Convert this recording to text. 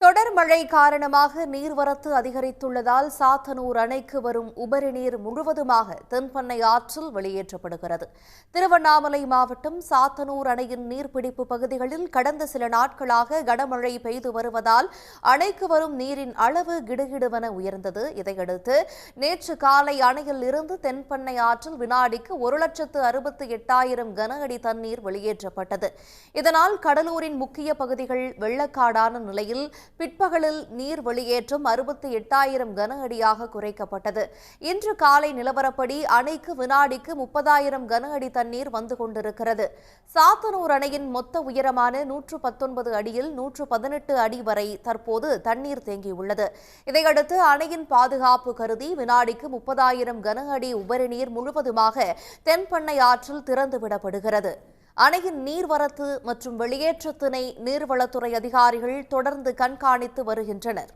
தொடர் மழை காரணமாக நீர்வரத்து அதிகரித்துள்ளதால் சாத்தனூர் அணைக்கு வரும் உபரி நீர் முழுவதுமாக தென்பெண்ணை ஆற்றில் வெளியேற்றப்படுகிறது. திருவண்ணாமலை மாவட்டம் சாத்தனூர் அணையின் நீர்பிடிப்பு பகுதிகளில் கடந்த சில நாட்களாக கனமழை பெய்து வருவதால் அணைக்கு வரும் நீரின் அளவு கிடுகிடுவென உயர்ந்தது. இதையடுத்து நேற்று காலை அணையில் இருந்து தென்பெண்ணை ஆற்றில் வினாடிக்கு 1,68,000 கன அடி தண்ணீர் வெளியேற்றப்பட்டது. இதனால் கடலூரின் முக்கிய பகுதிகள் வெள்ளக்காடான நிலையில் பிற்பகலில் நீர் வெளியேற்றம் 68,000 கன அடியாக குறைக்கப்பட்டது. இன்று காலை நிலவரப்படி அணைக்கு வினாடிக்கு 30,000 கன அடி தண்ணீர் வந்து கொண்டிருக்கிறது. சாத்தனூர் அணையின் மொத்த உயரமான 119 அடியில் 118 அடி வரை தற்போது தண்ணீர் தேங்கியுள்ளது. இதையடுத்து அணையின் பாதுகாப்பு கருதி வினாடிக்கு 30,000 கன அடி உபரி நீர் முழுவதுமாக தென்பெண்ணை ஆற்றில் திறந்துவிடப்படுகிறது. அணையின் நீர்வரத்து மற்றும் வெளியேற்றத்தினை நீர்வளத்துறை அதிகாரிகள் தொடர்ந்து கண்காணித்து வருகின்றனர்.